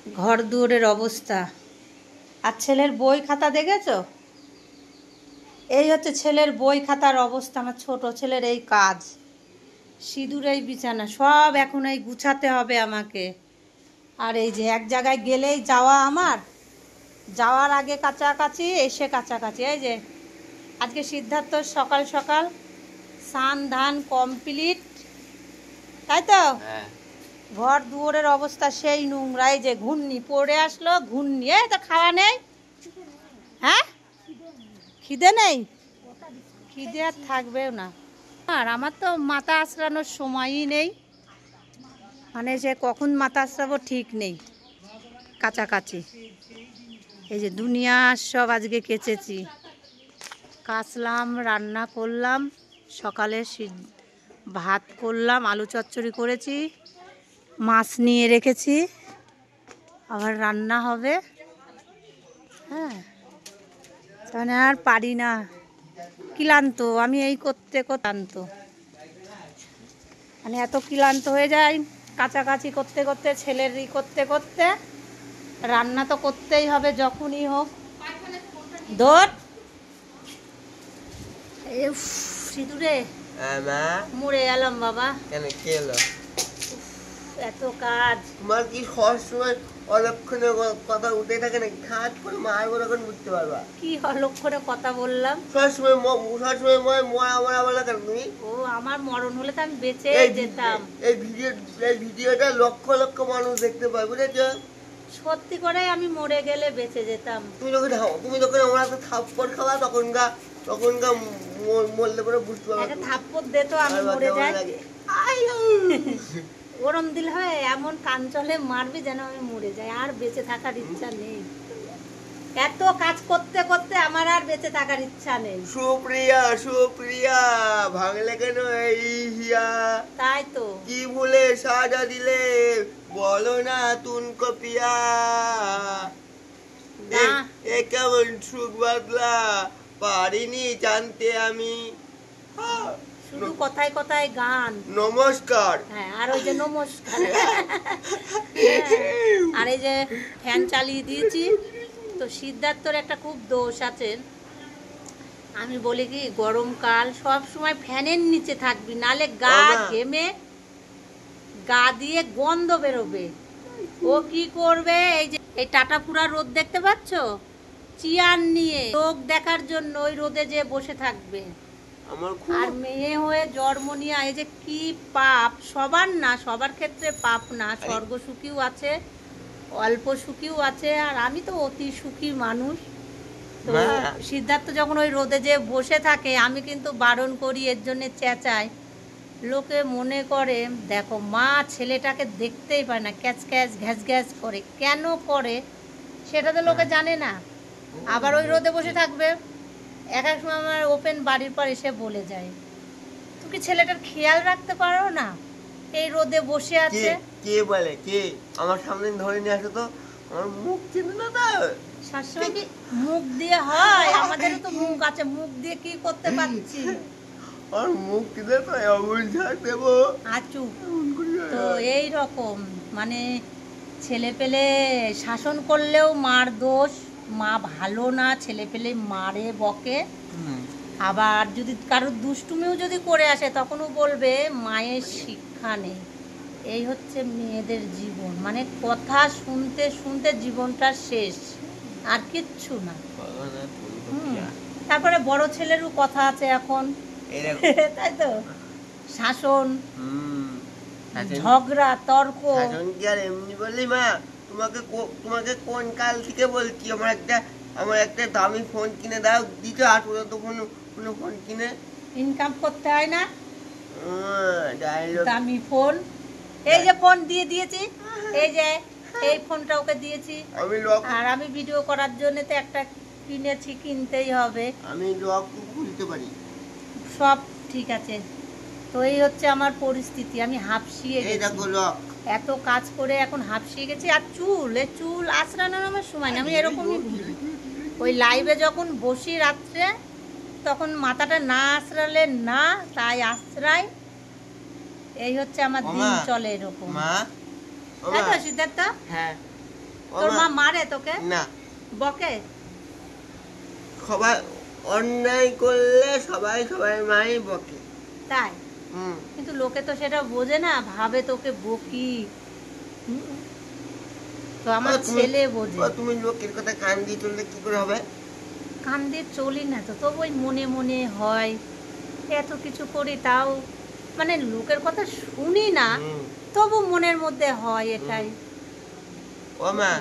ঘর দুয়ারের অবস্থা। আর ছেলের বই খাতা দেখেছো? এই হচ্ছে ছেলের বই খাতার অবস্থা। আমার ছোট ছেলের এই কাজ, সিঁদুর, এই বিছানা সব এখন এই গুছাতে হবে আমাকে। আর এই যে এক জায়গায় গেলেই যাওয়া, আমার যাওয়ার আগে কাছাকাছি, এসে কাছাকাছি। এই যে আজকে সিদ্ধার্থ সকাল সকাল স্নান ধান কমপ্লিট, তাই তো? ঘর দুয়ারের অবস্থা সেই নোংরা। এই যে ঘূর্ণি পড়ে আসলো, ঘূর্ণি। এই তো খাওয়া নেই, হ্যাঁ খিদে নেই, খিদে আর থাকবেও না। আর আমার তো মাথা আঁচড়ানোর সময়ই নেই, মানে যে কখন মাথা আঁচড়াবো ঠিক নেই। কাছাকাছি এই যে দুনিয়া সব আজকে কেচেছি, কাচলাম, রান্না করলাম, সকালে ভাত করলাম, আলু চচ্চড়ি করেছি, মাছ নিয়ে রেখেছি, আবার রান্না হবে। হ্যাঁ, মানে আর পারি না, ক্লান্ত আমি এই করতে ক্লান্ত, মানে এত ক্লান্ত হয়ে যায় কাছাকাছি করতে করতে, ছেলের করতে করতে। রান্না তো করতেই হবে যখনই হোক। দৌড় সিঁদুরে মরে এলাম বাবা। কেন কি হলো? এত কাজ। তোমার কি সবসময় অলক্ষণে কথা উঠে থাকে নাকি? খাট করে মার করে এখন বুঝতে পারবা কি অলক্ষণে কথা বললাম? সবসময় মরা মরা বলা কেন তুমি? ও, আমার মরণ হলে তো আমি বেঁচে যেতাম। এই ভিডিওটা লক্ষ লক্ষ মানুষ দেখতে পায়, বুঝেছো? সত্যি করে আমি মরে গেলে বেঁচে যেতাম। তুমি যখন আমার একটা থাপ্পড় খাওয়া তখন মরলে পরে বুঝতে পারবে। একটা থাপ্পড় দে তো আমি মরে যাই। গরম দিল হয় এমন কাঞ্চলে মারবি যেন আমি মরে যাই, আর বেঁচে থাকার ইচ্ছা নেই। এত কাজ করতে করতে আমার আর বেঁচে থাকার ইচ্ছা নেই। সুপ্রিয়া ভাঙলে কেন এই হিয়া? তাই তো, কি ভুলে সাজা দিলে বলো না তুন কপিয়া। এ কেমন সুখ বাদলা পারিনি জানতে আমি। শুধু কথায় কথায় গান। নমস্কার। হ্যাঁ, আর ওই যে নমস্কার। আর এই যে ফ্যান চালিয়ে দিয়েছি তো। সিদ্ধার্থর একটা খুব দোষ আছে, আমি বলি কি গরমকাল সব সময় ফ্যানের নিচে থাকবি, নালে গা ঘেমে গা দিয়ে গন্ধ বেরোবে। ও কি করবে, এই যে এই টাটাপুরা রোদ দেখতে পাচ্ছ, চেয়ার নিয়ে লোক দেখার জন্য ওই রোদে যে বসে থাকবে। আর মেয়ে হয়ে জন্ম নিয়ে, এই যে কি পাপ, সবার না, সবার ক্ষেত্রে পাপ না, স্বর্গ সুখীও আছে, অল্প সুখীও আছে, আর আমি তো অতি সুখী মানুষ। তো সিদ্ধার্থ যখন ওই রোদে যে বসে থাকে, আমি কিন্তু বারণ করি, এর জন্য চেঁচাই। লোকে মনে করে দেখো মা ছেলেটাকে দেখতেই পায় না, ক্যাচ ক্যাচ ঘ্যাস ঘ্যাস করে, কেন করে সেটা তো লোকে জানে না। আবার ওই রোদে বসে থাকবে। এক এক সময় আমার ওপেন বাড়ির পর এসে বলে যায়, তুমি কি ছেলেটার খেয়াল রাখতে পারো না, এই রোদে বসে আছে। কে বলে? কে আমার সামনে ধরে নিয়ে আসে তো? আমার মুখ চিনে না তো। শাশুড়ি কি মুখ দিয়ে হয়? আমাদেরও তো মুখ আছে, মুখ দিয়ে কি করতে পারছি? আর মুখ দিয়ে তো এমন ঝাড় দেবো আচু। তো এই রকম, মানে ছেলে পেলে শাসন করলেও মার দোষ, মা ভালো না, ছেলে পেলে মারে বকে। আবার যদি কারোর দুষ্টুমিও যদি করে আসে, তখনও বলবে মায়ের শিক্ষা নেই। এই হচ্ছে মেয়েদের জীবন, মানে কথা শুনতে শুনতে জীবনটা শেষ, আর কিচ্ছু না। তারপরে বড় ছেলেরও কথা আছে এখন, তাই তো, শাসন, ঝগড়া, তর্ক। শাসন কি আর এমনি বললি মা? তোমাকে কোন কাল থেকে বলছি আমার একটা দামি ফোন কিনে দাও, দিতে আজ পর্যন্ত কোনো ফোন কিনে ইনকাম করতে হয় না, দামি ফোন। এই যে ফোন দিয়েছি, এই যে এই ফোনটা ওকে দিয়েছি, আর আমি ভিডিও করার জন্য তো একটা কিনেছি, কিনতেই হবে। আমি লক খুলতে পারি, সব ঠিক আছে। তো এই হচ্ছে আমার পরিস্থিতি, আমি হাঁপসিয়ে গেছি, এত কাজ করে এখন হাঁপসিয়ে গেছি। আর চুল আঁচড়ানোর আমার সময় না, আমি এরকমই বুঝি। ওই লাইভে যখন বসি রাত্রে, তখন মাথাটা না আঁচড়ালে না, তাই আঁচড়াই। এই হচ্ছে আমার দিন চলে এরকম। তাই তো সিদ্ধার্থ? হ্যাঁ। তোর মা, মা মারে তোকে? না, বকে? সবাই অন্যায় করলে সবাই সবাই মাই বকে। তাই? হুম। কিন্তু লোকে তো সেটা বোঝে না, ভাবে তোকে বকি। হুম, তো আমার ছেলে বোঝে। তুমি লোকের কথা কান দিয়ে চললে কি করে হবে? কান দিয়ে চলি না তো, তবু ওই মনে মনে হয়। এত কিছু করি তাও মানে লোকের কথা শুনি না, হুম, তবু মনের মধ্যে হয় এটাই। ও মা